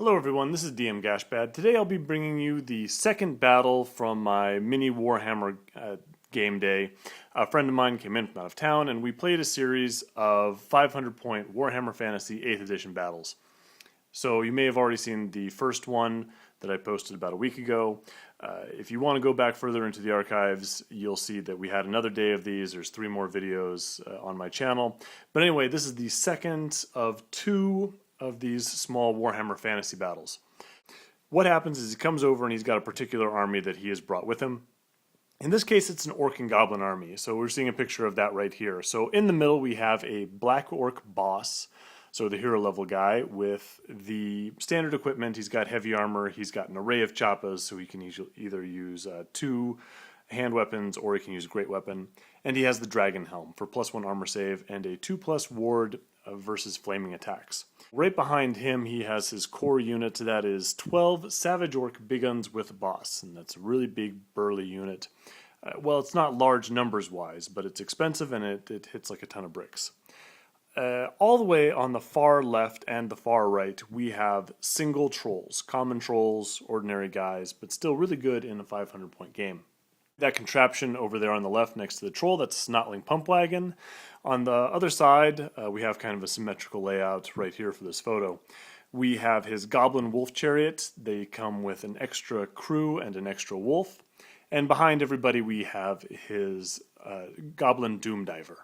Hello everyone, this is DM Gashbad. Today I'll be bringing you the second battle from my mini Warhammer game day. A friend of mine came in from out of town and we played a series of 500 point Warhammer Fantasy 8th edition battles. So you may have already seen the first one that I posted about a week ago. If you want to go back further into the archives, you'll see that we had another day of these. There's 3 more videos on my channel. But anyway, this is the second of 2 of these small Warhammer Fantasy battles. What happens is he comes over and he's got a particular army that he has brought with him. In this case, it's an Orc and Goblin army, so we're seeing a picture of that right here. So in the middle we have a Black Orc boss, so the hero level guy with the standard equipment. He's got heavy armor, he's got an array of chappas, so he can either use 2 hand weapons or he can use a great weapon. And he has the dragon helm for +1 armor save and a 2+ ward versus flaming attacks. Right behind him he has his core unit, that is 12 Savage Orc Big Guns with Boss, and that's a really big burly unit. Well, it's not large numbers wise, but it's expensive and it hits like a ton of bricks. All the way on the far left and the far right we have single trolls, common trolls, ordinary guys, but still really good in a 500 point game. That contraption over there on the left next to the troll, that's a Snotling Pump Wagon. On the other side, we have kind of a symmetrical layout right here for this photo. We have his Goblin Wolf Chariot. They come with an extra crew and an extra wolf. And behind everybody we have his Goblin Doom Diver.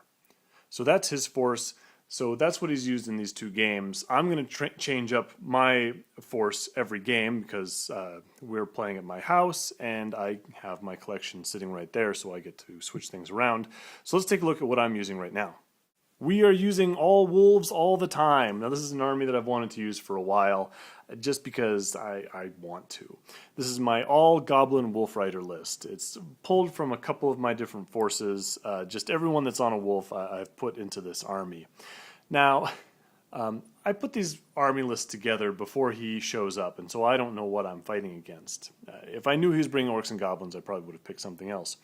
So that's his force. So that's what he's used in these 2 games. I'm going to change up my force every game because we're playing at my house and I have my collection sitting right there, so I get to switch things around. So let's take a look at what I'm using right now. We are using all wolves all the time. Now this is an army that I've wanted to use for a while just because I want to. This is my all Goblin Wolf Rider list. It's pulled from a couple of my different forces. Just everyone that's on a wolf I've put into this army. Now, I put these army lists together before he shows up, and so I don't know what I'm fighting against. If I knew he was bringing Orcs and Goblins, I probably would have picked something else.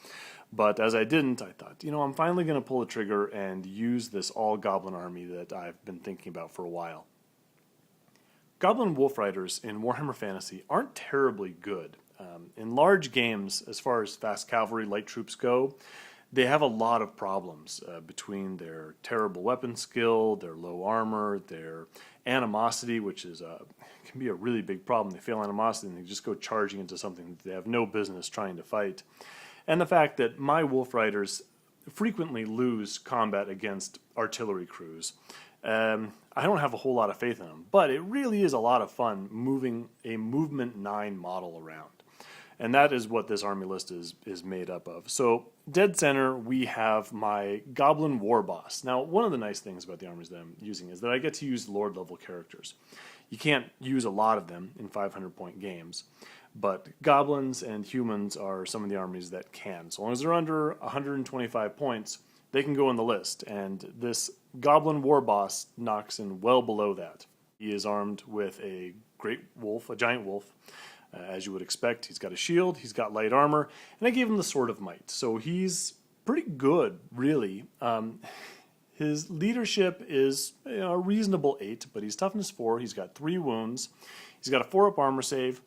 But as I didn't, I thought, you know, I'm finally going to pull the trigger and use this all-Goblin army that I've been thinking about for a while. Goblin Wolf Riders in Warhammer Fantasy aren't terribly good. In large games, as far as fast cavalry, light troops go, they have a lot of problems between their terrible weapon skill, their low armor, their animosity, which is can be a really big problem. They fail animosity and they just go charging into something that they have no business trying to fight. And the fact that my Wolf Riders frequently lose combat against artillery crews. I don't have a whole lot of faith in them, but it really is a lot of fun moving a Movement 9 model around. And that is what this army list is made up of. So dead center we have my Goblin War Boss. Now one of the nice things about the armies that I'm using is that I get to use Lord level characters. You can't use a lot of them in 500 point games, but goblins and humans are some of the armies that can. So long as they're under 125 points, they can go in the list, and this Goblin War Boss knocks in well below that. He is armed with a great wolf, a giant wolf. As you would expect, he's got a shield, he's got light armor, and I gave him the Sword of Might. So he's pretty good, really. His leadership is a reasonable 8, but he's toughness 4, he's got 3 wounds, he's got a 4-up armor save,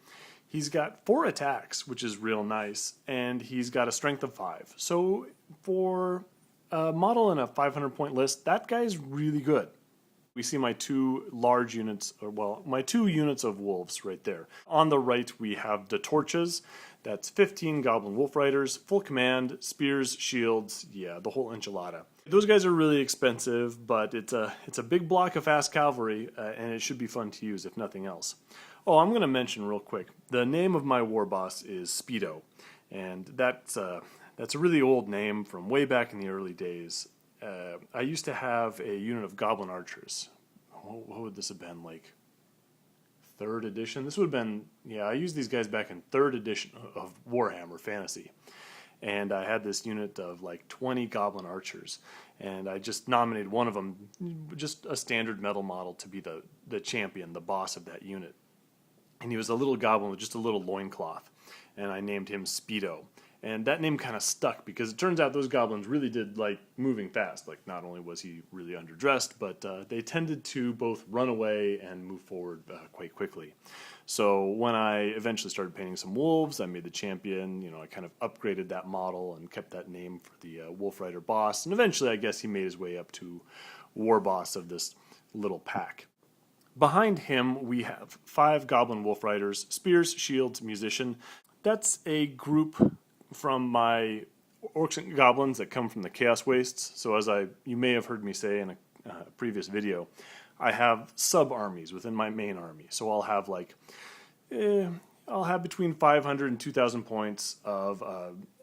he's got 4 attacks, which is real nice, and he's got a strength of 5. So for a model in a 500 point list, that guy's really good. We see my 2 large units, or well, my 2 units of wolves right there. On the right we have the torches. That's 15 Goblin Wolf Riders, full command, spears, shields, yeah, the whole enchilada. Those guys are really expensive, but it's a big block of fast cavalry, and it should be fun to use if nothing else. Oh, I'm going to mention real quick, the name of my war boss is Speedo, and that's a really old name from way back in the early days. I used to have a unit of Goblin Archers. What would this have been, like 3rd edition? This would have been, yeah, I used these guys back in 3rd edition of Warhammer Fantasy. And I had this unit of like 20 Goblin Archers. And I just nominated one of them, just a standard metal model, to be the champion, the boss of that unit. And he was a little goblin with just a little loincloth. And I named him Speedo. And that name kind of stuck because it turns out those goblins really did like moving fast. Like, not only was he really underdressed, but they tended to both run away and move forward quite quickly. So when I eventually started painting some wolves, I made the champion. I kind of upgraded that model and kept that name for the Wolf Rider boss. And eventually, I guess he made his way up to war boss of this little pack. Behind him, we have 5 Goblin Wolf Riders, spears, shields, musician. That's a group from my Orcs and Goblins that come from the Chaos Wastes. So as you may have heard me say in a previous video, I have sub-armies within my main army. So I'll have between 500 and 2,000 points of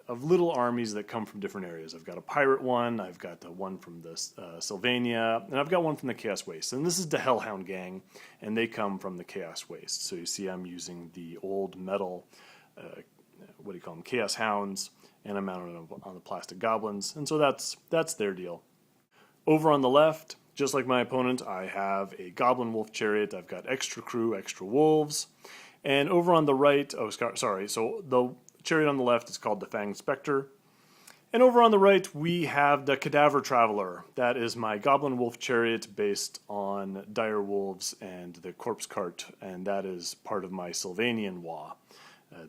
little armies that come from different areas. I've got a pirate one, I've got the one from the Sylvania, and I've got one from the Chaos Wastes. And this is the Hellhound gang, and they come from the Chaos Wastes. So you see I'm using the old metal what do you call them, Chaos Hounds, and I'm mounted on the plastic goblins, and so that's their deal. Over on the left, just like my opponent, I have a Goblin Wolf Chariot. I've got extra crew, extra wolves, and over on the right, so the Chariot on the left is called the Fanged Spectre, and over on the right we have the Cadaver Traveler. That is my Goblin Wolf Chariot based on dire wolves and the Corpse Cart, and that is part of my Sylvanian Wa.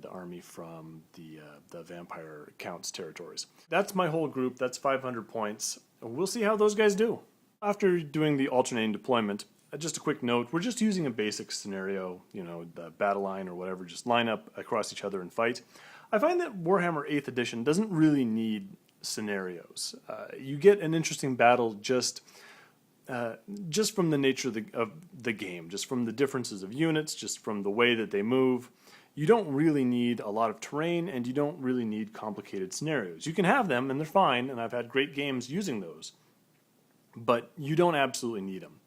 The army from the Vampire Count's territories. That's my whole group. That's 500 points. We'll see how those guys do. After doing the alternating deployment, just a quick note, we're just using a basic scenario, the battle line or whatever, just line up across each other and fight. I find that Warhammer 8th edition doesn't really need scenarios. You get an interesting battle just from the nature of the game, just from the differences of units, just from the way that they move. You don't really need a lot of terrain, and you don't really need complicated scenarios. You can have them, and they're fine, and I've had great games using those, but you don't absolutely need them.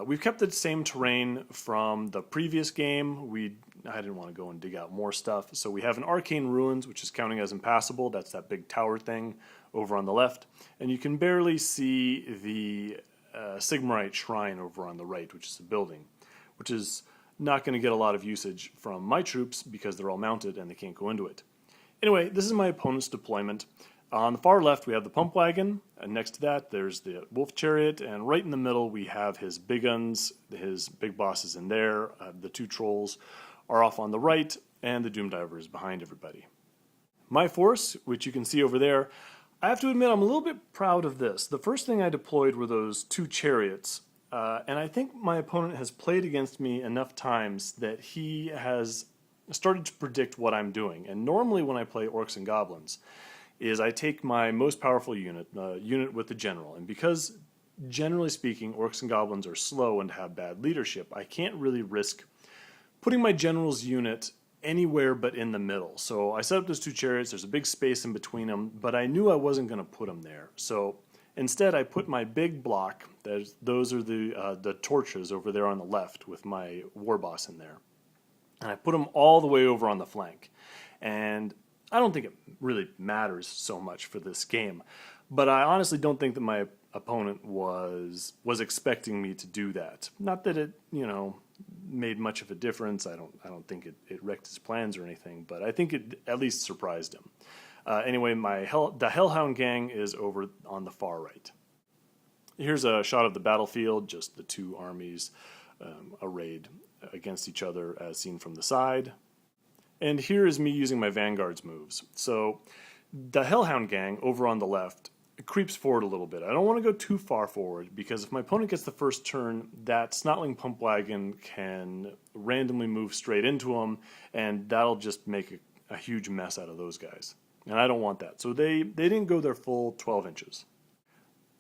We've kept the same terrain from the previous game. I didn't want to go and dig out more stuff, so we have an Arcane Ruins, which is counting as impassable. That's that big tower thing over on the left, and you can barely see the Sigmarite Shrine over on the right, which is a building, which is not going to get a lot of usage from my troops because they're all mounted and they can't go into it. Anyway, this is my opponent's deployment. On the far left we have the pump wagon, and next to that there's the wolf chariot, and right in the middle we have his big guns, his big bosses in there. The 2 trolls are off on the right, and the Doomdiver is behind everybody. My force, which you can see over there, I have to admit I'm a little bit proud of this. The first thing I deployed were those 2 chariots. And I think my opponent has played against me enough times that he has started to predict what I'm doing. And normally when I play Orcs and Goblins, is I take my most powerful unit, unit with the general. And because, generally speaking, Orcs and Goblins are slow and have bad leadership, I can't really risk putting my general's unit anywhere but in the middle. So I set up those 2 chariots. There's a big space in between them, but I knew I wasn't going to put them there. So instead, I put my big block, those are the torches over there on the left with my war boss in there. And I put them all the way over on the flank. And I don't think it really matters so much for this game. But I honestly don't think that my opponent was expecting me to do that. Not that it, made much of a difference. I don't think it wrecked his plans or anything, but I think it at least surprised him. Anyway, the Hellhound gang is over on the far right. Here's a shot of the battlefield, just the 2 armies arrayed against each other as seen from the side. And here is me using my Vanguard's moves. So the Hellhound gang over on the left creeps forward a little bit. I don't want to go too far forward because if my opponent gets the first turn, that Snotling Pump Wagon can randomly move straight into him, and that'll just make a huge mess out of those guys. And I don't want that. So they didn't go their full 12 inches.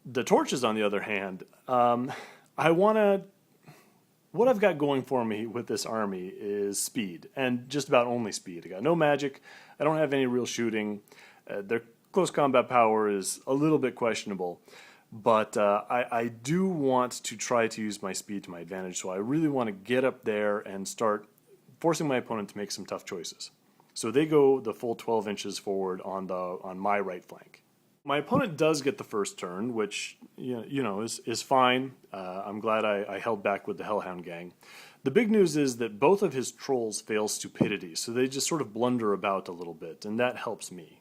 The torches, on the other hand, what I've got going for me with this army is speed, and just about only speed. I got no magic. I don't have any real shooting. Their close combat power is a little bit questionable, but I do want to try to use my speed to my advantage, so I really want to get up there and start forcing my opponent to make some tough choices. So they go the full 12 inches forward on my right flank. My opponent does get the first turn, which is fine. I'm glad I held back with the Hellhound gang. The big news is that both of his trolls fail stupidity, so they just sort of blunder about a little bit, and that helps me.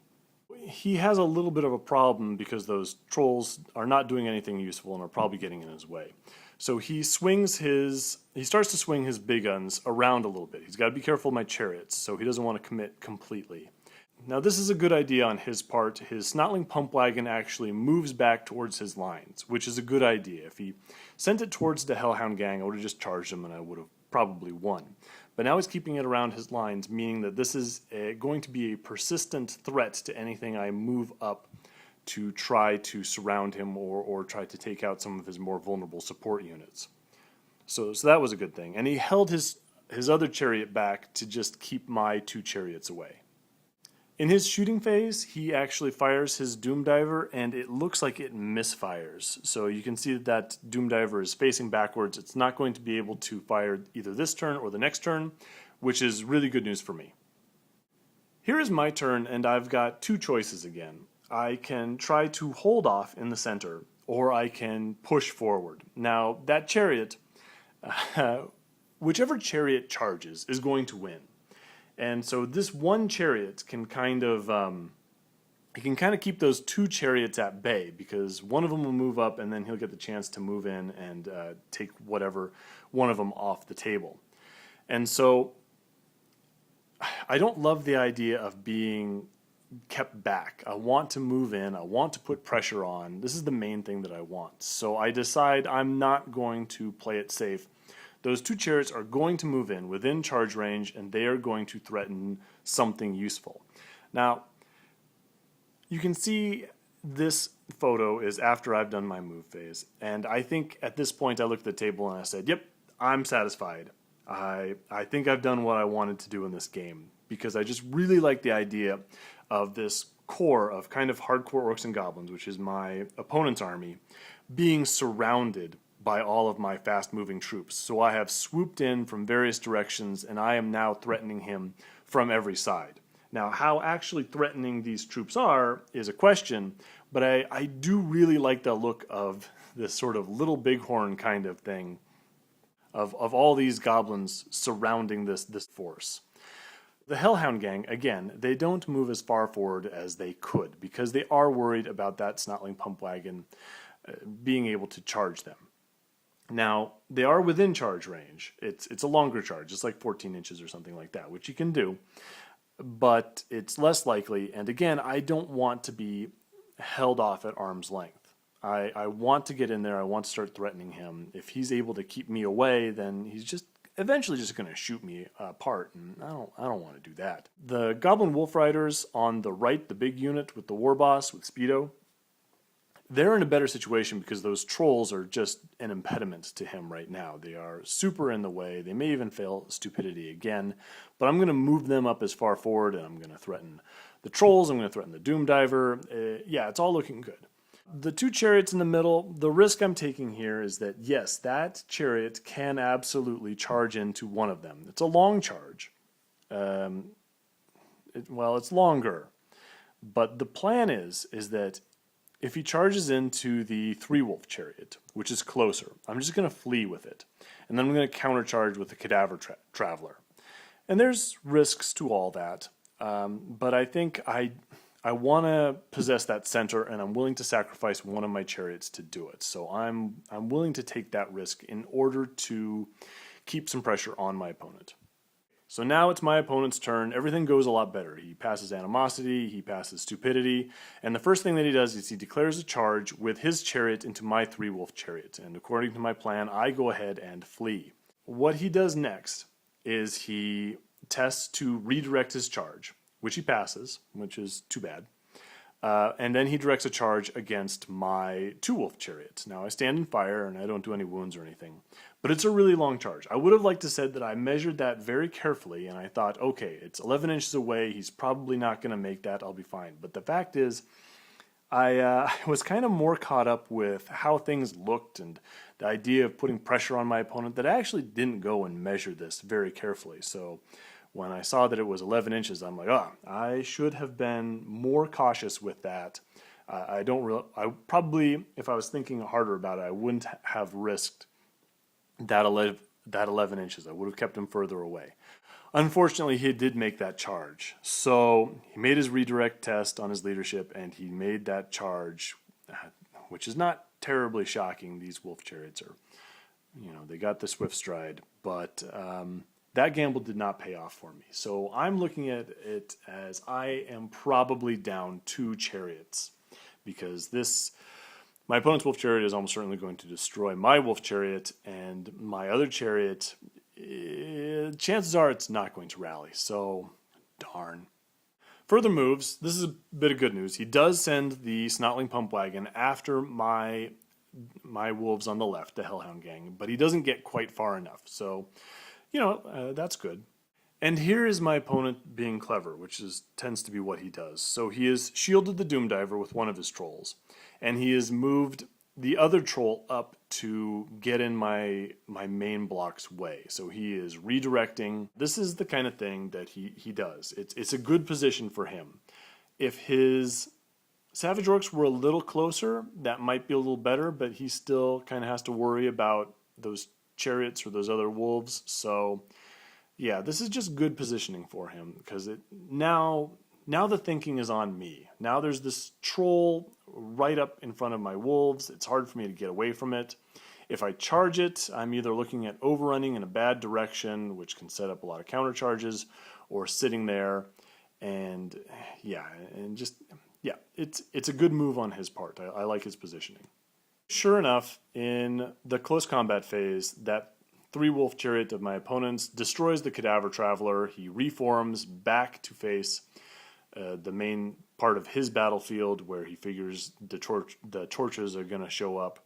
he has a little bit of a problem because those trolls are not doing anything useful and are probably getting in his way. So he starts to swing his big guns around a little bit. He's got to be careful of my chariots, so he doesn't want to commit completely. Now this is a good idea on his part. His Snotling pump wagon actually moves back towards his lines, which is a good idea. If he sent it towards the Hellhound gang, I would have just charged him and I would have probably won. But now he's keeping it around his lines, meaning that this is going to be a persistent threat to anything I move up to try to surround him or try to take out some of his more vulnerable support units. So that was a good thing. And he held his other chariot back to just keep my 2 chariots away. In his shooting phase, he actually fires his Doom Diver, and it looks like it misfires. So you can see that Doom Diver is facing backwards. It's not going to be able to fire either this turn or the next turn, which is really good news for me. Here is my turn, and I've got 2 choices again. I can try to hold off in the center, or I can push forward. Now, that chariot, whichever chariot charges, is going to win. And so this one chariot can kind of keep those 2 chariots at bay, because one of them will move up and then he'll get the chance to move in and take whatever one of them off the table. And so I don't love the idea of being kept back. I want to move in. I want to put pressure on. This is the main thing that I want. So I decide I'm not going to play it safe. Those 2 chariots are going to move in within charge range, and they are going to threaten something useful. Now, you can see this photo is after I've done my move phase, and I think at this point I looked at the table and I said, yep, I'm satisfied. I think I've done what I wanted to do in this game, because I just really like the idea of this core of kind of hardcore Orcs and Goblins, which is my opponent's army, being surrounded by all of my fast-moving troops. So I have swooped in from various directions, and I am now threatening him from every side. Now, how actually threatening these troops are is a question, but I do really like the look of this sort of little bighorn kind of thing, of all these goblins surrounding this force. The Hellhound gang, again, they don't move as far forward as they could, because they are worried about that Snotling pump wagon being able to charge them. Now, they are within charge range. It's a longer charge. It's like 14 inches or something like that, which you can do. But it's less likely. And again, I don't want to be held off at arm's length. I want to get in there. I want to start threatening him. If he's able to keep me away, then he's just eventually just going to shoot me apart. And I don't want to do that. The Goblin Wolf Riders on the right, the big unit with the War Boss with Speedo, they're in a better situation because those trolls are just an impediment to him right now. They are super in the way. They may even fail stupidity again, but I'm going to move them up as far forward, and I'm going to threaten the trolls. I'm going to threaten the Doom Diver. Yeah, it's all looking good. The 2 chariots in the middle, the risk I'm taking here is that, yes, that chariot can absolutely charge into one of them. It's a long charge. It's longer. But the plan is that if he charges into the 3-wolf chariot, which is closer, I'm just going to flee with it. And then I'm going to countercharge with the Cadaver Traveler. And there's risks to all that. But I think I want to possess that center, and I'm willing to sacrifice one of my chariots to do it. So I'm willing to take that risk in order to keep some pressure on my opponent. So now it's my opponent's turn. Everything goes a lot better. He passes Animosity, he passes Stupidity, and the first thing that he does is he declares a charge with his chariot into my 3-wolf chariot. And according to my plan, I go ahead and flee. What he does next is he tests to redirect his charge, which he passes, which is too bad. And then he directs a charge against my 2-wolf chariot. Now I stand and fire, and I don't do any wounds or anything. But it's a really long charge. I would have liked to said that I measured that very carefully, and I thought, okay, it's 11 inches away. He's probably not going to make that. I'll be fine. But the fact is, I was kind of more caught up with how things looked and the idea of putting pressure on my opponent that I actually didn't go and measure this very carefully. So when I saw that it was 11 inches, I'm like, I should have been more cautious with that. I probably, if I was thinking harder about it, I wouldn't have risked that 11 inches. I would have kept him further away. Unfortunately, he did make that charge. So he made his redirect test on his leadership, and he made that charge, which is not terribly shocking. These wolf chariots are, they got the swift stride, but that gamble did not pay off for me. So I'm looking at it as I am probably down 2 chariots, because my opponent's wolf chariot is almost certainly going to destroy my wolf chariot, and my other chariot, chances are it's not going to rally. So, darn. Further moves, this is a bit of good news. He does send the Snotling Pump Wagon after my wolves on the left, the Hellhound Gang, but he doesn't get quite far enough. So, that's good. And here is my opponent being clever, which tends to be what he does. So he has shielded the Doom Diver with one of his trolls, and he has moved the other troll up to get in my main block's way. So he is redirecting. This is the kind of thing that he does. It's a good position for him. If his Savage Orcs were a little closer, that might be a little better, but he still kind of has to worry about those chariots or those other wolves. So yeah, this is just good positioning for him, because now the thinking is on me. Now there's this troll right up in front of my wolves. It's hard for me to get away from it. If I charge it, I'm either looking at overrunning in a bad direction, which can set up a lot of counter charges, or sitting there. And it's a good move on his part. I like his positioning. Sure enough, in the close combat phase, that 3-wolf chariot of my opponent's destroys the Cadaver Traveler. He reforms back to face the main part of his battlefield, where he figures the torches are going to show up.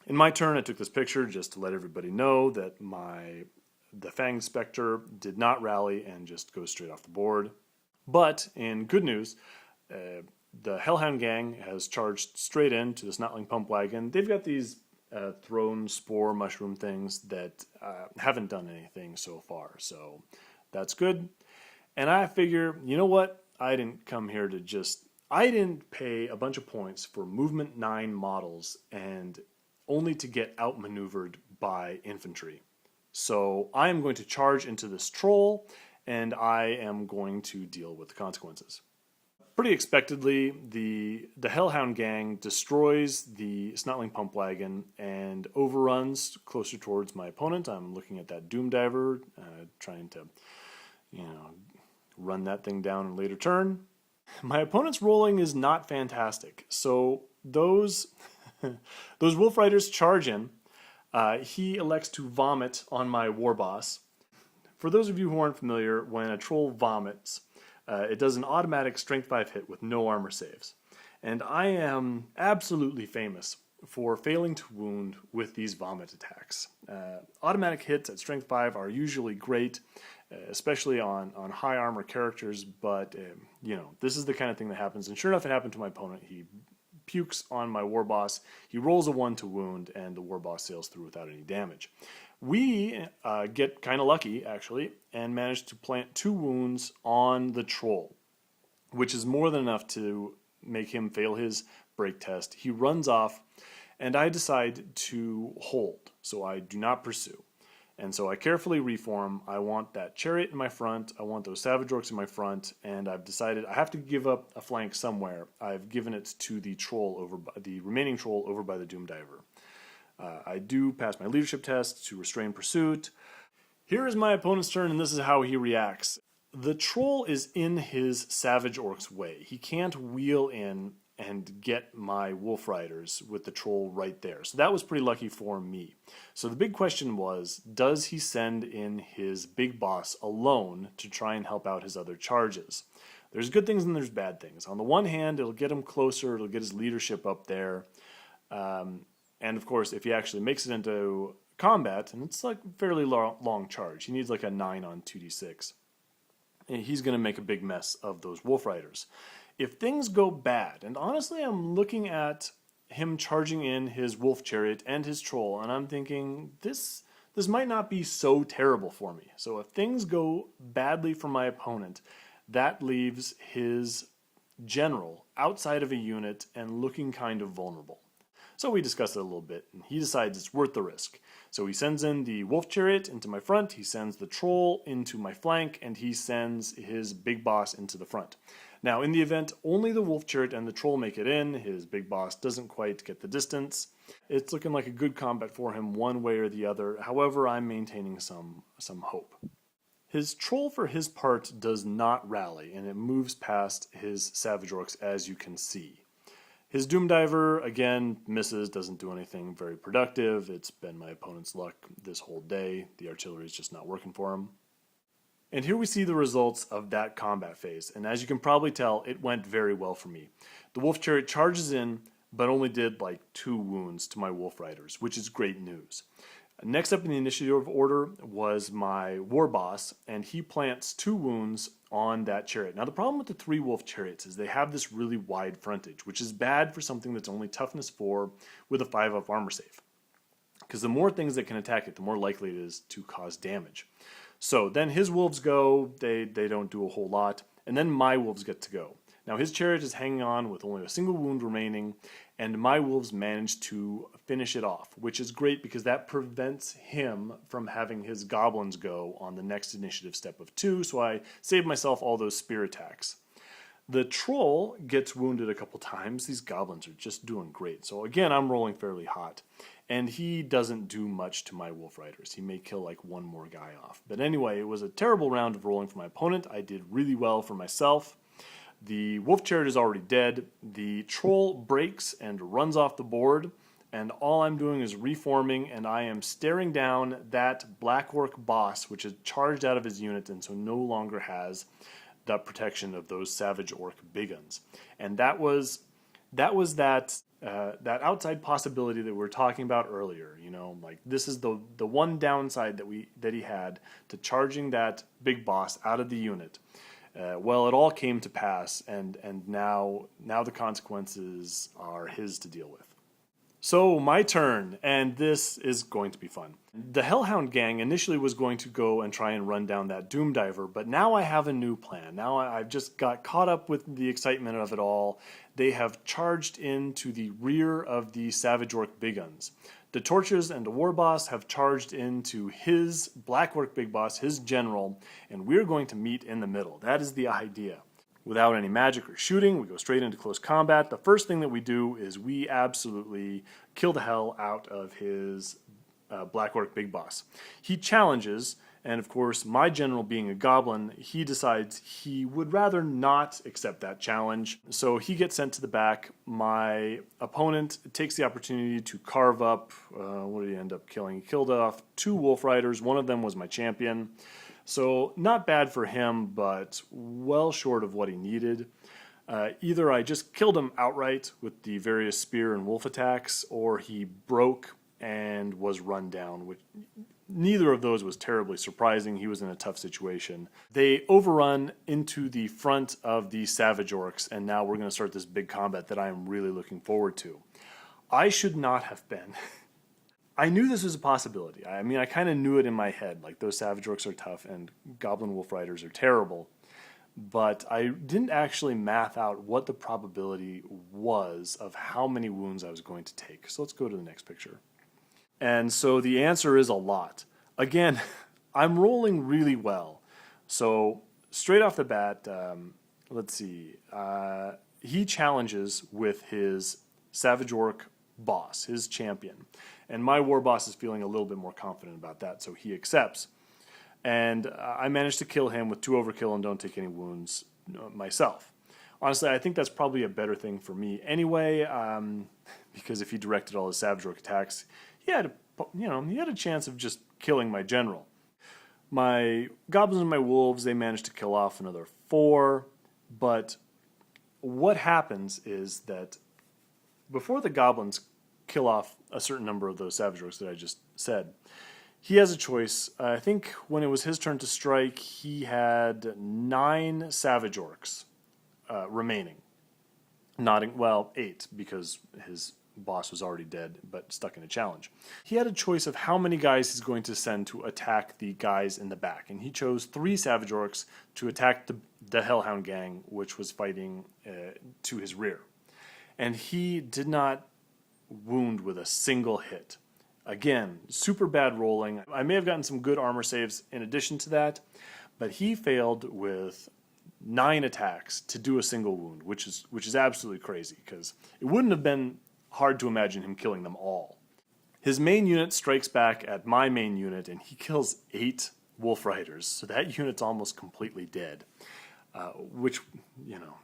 In my turn, I took this picture just to let everybody know that the Fanged Spectre did not rally and just goes straight off the board. But in good news, the Hellhound Gang has charged straight into the Snotling Pump Wagon. They've got these thrown spore mushroom things that haven't done anything so far, so that's good. And I figure, you know what? I didn't come here to I didn't pay a bunch of points for movement 9 models and only to get outmaneuvered by infantry. So I am going to charge into this troll, and I am going to deal with the consequences. Pretty expectedly, the Hellhound Gang destroys the Snotling Pump Wagon and overruns closer towards my opponent. I'm looking at that Doom Diver, trying to, run that thing down in a later turn. My opponent's rolling is not fantastic. So those Wolf Riders charge in. He elects to vomit on my War Boss. For those of you who aren't familiar, when a troll vomits, it does an automatic Strength 5 hit with no armor saves. And I am absolutely famous for failing to wound with these vomit attacks. Automatic hits at Strength 5 are usually great, especially on high armor characters, but this is the kind of thing that happens. And sure enough, it happened to my opponent. He pukes on my War Boss, he rolls a 1 to wound, and the War Boss sails through without any damage. We get kind of lucky, actually, and manage to plant 2 wounds on the troll, which is more than enough to make him fail his break test. He runs off, and I decide to hold, so I do not pursue. And so I carefully reform. I want that chariot in my front, I want those Savage Orcs in my front, and I've decided I have to give up a flank somewhere. I've given it to the remaining troll over by the Doom Diver. I do pass my leadership test to restrain pursuit. Here is my opponent's turn, and this is how he reacts. The troll is in his Savage Orc's way. He can't wheel in and get my Wolf Riders with the troll right there. So that was pretty lucky for me. So the big question was, does he send in his big boss alone to try and help out his other charges? There's good things and there's bad things. On the one hand, it'll get him closer, it'll get his leadership up there. And of course, if he actually makes it into combat, and it's like a fairly long charge, he needs like a 9 on 2d6. And he's going to make a big mess of those Wolf Riders. If things go bad, and honestly I'm looking at him charging in his Wolf Chariot and his Troll, and I'm thinking, this might not be so terrible for me. So if things go badly for my opponent, that leaves his general outside of a unit and looking kind of vulnerable. So we discussed it a little bit, and he decides it's worth the risk. So he sends in the Wolf Chariot into my front, he sends the Troll into my flank, and he sends his big boss into the front. Now, in the event only the Wolf Chariot and the Troll make it in, his big boss doesn't quite get the distance. It's looking like a good combat for him one way or the other. However, I'm maintaining some hope. His Troll, for his part, does not rally, and it moves past his Savage Orcs, as you can see. His Doom Diver, again, misses, doesn't do anything very productive. It's been my opponent's luck this whole day. The artillery is just not working for him. And here we see the results of that combat phase, and as you can probably tell, it went very well for me. The Wolf Chariot charges in, but only did like 2 wounds to my Wolf Riders, which is great news. Next up in the initiative order was my War Boss, and he plants 2 wounds on that chariot. Now the problem with the 3 Wolf Chariots is they have this really wide frontage, which is bad for something that's only toughness 4 with a 5-up armor save. Because the more things that can attack it, the more likely it is to cause damage. So then his wolves go, they don't do a whole lot, and then my wolves get to go. Now his chariot is hanging on with only a single wound remaining, and my wolves manage to finish it off, which is great because that prevents him from having his goblins go on the next initiative step of 2, so I saved myself all those spear attacks. The Troll gets wounded a couple times. These goblins are just doing great. So again, I'm rolling fairly hot. And he doesn't do much to my Wolf Riders. He may kill like 1 more guy off. But anyway, it was a terrible round of rolling for my opponent. I did really well for myself. The Wolf Chariot is already dead. The Troll breaks and runs off the board. And all I'm doing is reforming, and I am staring down that Black Orc boss, which is charged out of his unit and so no longer has the protection of those Savage Orc big guns. And that was that outside possibility that we were talking about earlier. You know, like this is the one downside that he had to charging that big boss out of the unit. Well, it all came to pass, and now the consequences are his to deal with. So my turn, and this is going to be fun. The Hellhound gang initially was going to go and try and run down that Doom Diver, but now I have a new plan. Now I've just got caught up with the excitement of it all. They have charged into the rear of the Savage Orc Big Guns. The Torches and the War Boss have charged into his Black Orc Big Boss, his general, and we're going to meet in the middle. That is the idea. Without any magic or shooting, we go straight into close combat. The first thing that we do is we absolutely kill the hell out of his Black Orc Big Boss. He challenges, and of course, my general being a goblin, he decides he would rather not accept that challenge. So he gets sent to the back. My opponent takes the opportunity to carve up, what did he end up killing? He killed off 2 Wolf Riders. One of them was my champion. So not bad for him, but well short of what he needed. Either I just killed him outright with the various spear and wolf attacks, or he broke and was run down, which neither of those was terribly surprising. He was in a tough situation. They overrun into the front of the Savage Orcs, and now we're going to start this big combat that I am really looking forward to. I should not have been. I knew this was a possibility. I mean, I kind of knew it in my head, like those Savage Orcs are tough and Goblin Wolf Riders are terrible. But I didn't actually math out what the probability was of how many wounds I was going to take. So let's go to the next picture. And so the answer is a lot. Again, I'm rolling really well. So straight off the bat, let's see. He challenges with his Savage Orc boss, his champion. And my War Boss is feeling a little bit more confident about that, so he accepts. And I managed to kill him with 2 overkill and don't take any wounds myself. Honestly, I think that's probably a better thing for me anyway, because if he directed all his Savage Orc attacks, he had a chance of just killing my general. My Goblins and my Wolves, they managed to kill off another 4, but what happens is that before the Goblins kill off a certain number of those Savage Orcs that I just said, he has a choice. I think when it was his turn to strike, he had 9 Savage Orcs remaining. 8, because his boss was already dead, but stuck in a challenge. He had a choice of how many guys he's going to send to attack the guys in the back, and he chose 3 Savage Orcs to attack the Hellhound gang, which was fighting to his rear. And he did not wound with a single hit. Again, super bad rolling. I may have gotten some good armor saves in addition to that, but he failed with 9 attacks to do a single wound, which is absolutely crazy because it wouldn't have been hard to imagine him killing them all. His main unit strikes back at my main unit and he kills 8 Wolf Riders, so that unit's almost completely dead. Which,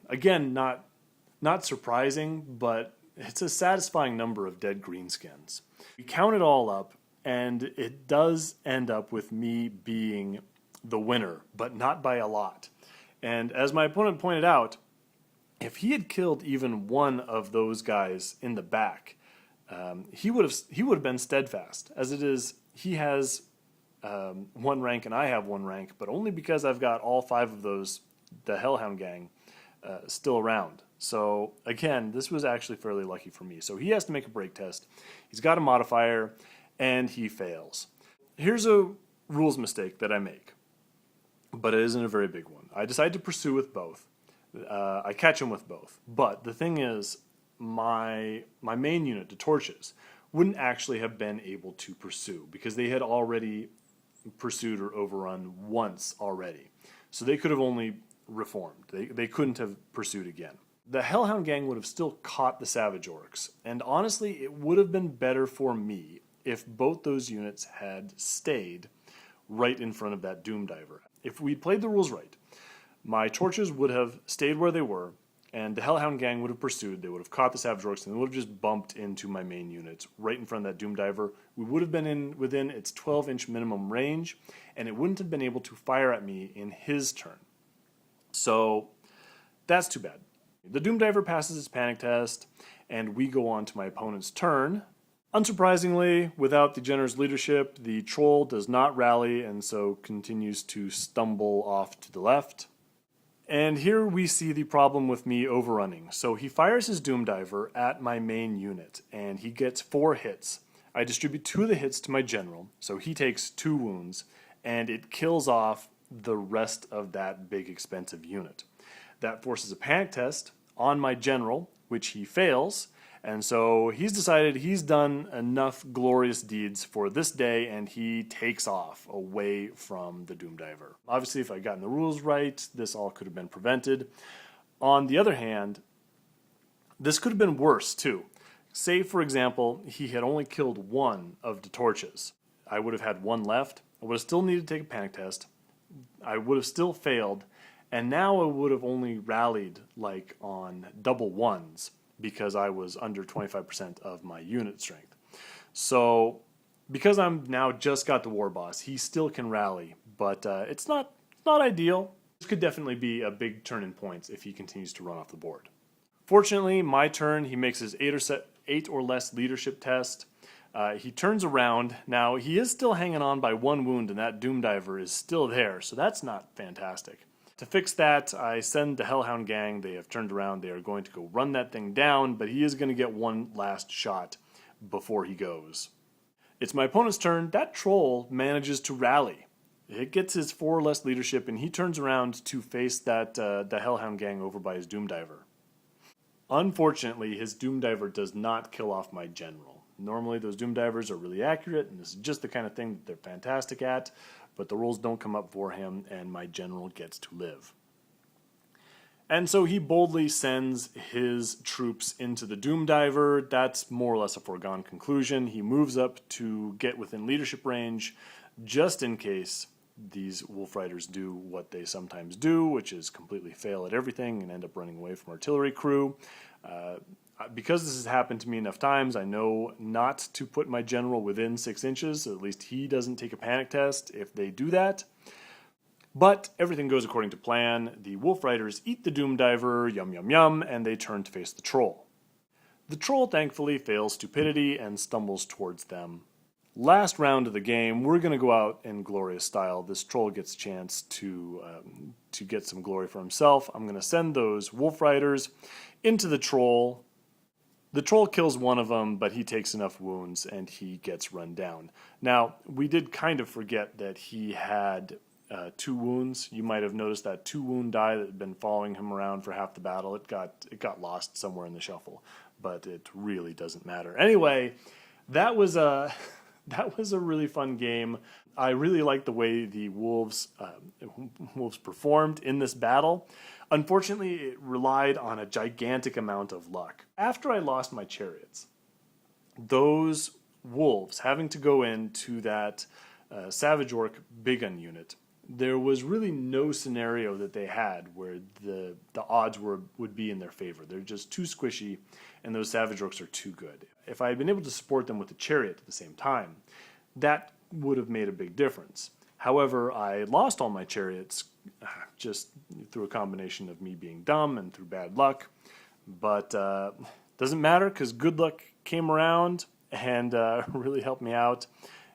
again, not surprising, but it's a satisfying number of dead greenskins. We count it all up, and it does end up with me being the winner, but not by a lot. And as my opponent pointed out, if he had killed even one of those guys in the back, he would have been steadfast. As it is, he has 1 rank and I have 1 rank, but only because I've got all 5 of those, the Hellhound gang, still around. So again, this was actually fairly lucky for me. So he has to make a break test. He's got a modifier, and he fails. Here's a rules mistake that I make, but it isn't a very big one. I decide to pursue with both. I catch him with both. But the thing is, my main unit, the Torches, wouldn't actually have been able to pursue because they had already pursued or overrun once already. So they could have only reformed. They couldn't have pursued again. The Hellhound gang would have still caught the Savage Orcs, and honestly, it would have been better for me if both those units had stayed right in front of that Doom Diver. If we'd played the rules right, my Torches would have stayed where they were, and the Hellhound gang would have pursued. They would have caught the Savage Orcs, and they would have just bumped into my main units right in front of that Doom Diver. We would have been within its 12-inch minimum range, and it wouldn't have been able to fire at me in his turn. So that's too bad. The Doom Diver passes his panic test, and we go on to my opponent's turn. Unsurprisingly, without the Jenner's leadership, the Troll does not rally and so continues to stumble off to the left. And here we see the problem with me overrunning. So he fires his Doom Diver at my main unit, and he gets 4 hits. I distribute 2 of the hits to my general, so he takes 2 wounds, and it kills off the rest of that big expensive unit. That forces a panic test on my general, which he fails, and so he's decided he's done enough glorious deeds for this day, and he takes off away from the Doom Diver. Obviously, if I'd gotten the rules right, this all could have been prevented. On the other hand, this could have been worse too. Say, for example, he had only killed 1 of the Torches. I would have had 1 left. I would have still needed to take a panic test. I would have still failed, and now I would have only rallied like on double 1s because I was under 25% of my unit strength. So because I'm now just got the War Boss, he still can rally, but it's not ideal. This could definitely be a big turn in points if he continues to run off the board. Fortunately, my turn, he makes his 8 or less leadership test. He turns around. Now, he is still hanging on by 1 wound, and that Doom Diver is still there, so that's not fantastic. To fix that, I send the Hellhound gang. They have turned around. They are going to go run that thing down, but he is going to get 1 last shot before he goes. It's my opponent's turn. That Troll manages to rally. It gets his 4 or less leadership, and he turns around to face the Hellhound gang over by his Doom Diver. Unfortunately, his Doom Diver does not kill off my general. Normally, those Doom Divers are really accurate, and this is just the kind of thing that they're fantastic at, but the rolls don't come up for him, and my general gets to live. And so he boldly sends his troops into the Doom Diver. That's more or less a foregone conclusion. He moves up to get within leadership range, just in case these Wolf Riders do what they sometimes do, which is completely fail at everything and end up running away from artillery crew. Because this has happened to me enough times, I know not to put my general within 6 inches, so at least he doesn't take a panic test if they do that. But everything goes according to plan. The Wolf Riders eat the Doom Diver, yum yum yum, and they turn to face the Troll. The Troll thankfully fails stupidity and stumbles towards them. Last round of the game, we're going to go out in glorious style. This Troll gets a chance to get some glory for himself. I'm going to send those Wolf Riders into the Troll. The Troll kills 1 of them, but he takes enough wounds and he gets run down. Now, we did kind of forget that he had 2 wounds. You might have noticed that 2 wound die that had been following him around for half the battle. It got lost somewhere in the shuffle. but it really doesn't matter. Anyway, that was a really fun game. I really liked the way the wolves performed in this battle. Unfortunately, it relied on a gigantic amount of luck. After I lost my chariots, those wolves having to go into that Savage Orc Big Gun unit, there was really no scenario that they had where the odds would be in their favor. They're just too squishy, and those Savage Orcs are too good. If I had been able to support them with the Chariot at the same time, that would have made a big difference. However, I lost all my Chariots just through a combination of me being dumb and through bad luck. But doesn't matter, because good luck came around and really helped me out.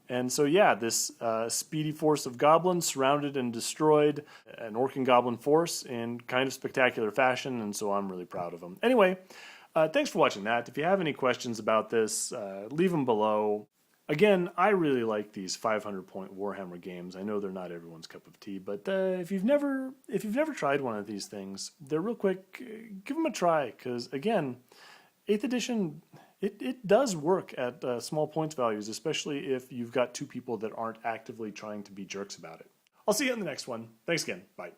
And so yeah, this speedy force of goblins surrounded and destroyed an Orc and Goblin force in kind of spectacular fashion, and so I'm really proud of them. Anyway, thanks for watching that. If you have any questions about this, leave them below. Again, I really like these 500-point Warhammer games. I know they're not everyone's cup of tea, but if you've never tried one of these things, they're real quick. Give them a try, because again, 8th edition, it does work at small points values, especially if you've got two people that aren't actively trying to be jerks about it. I'll see you in the next one. Thanks again. Bye.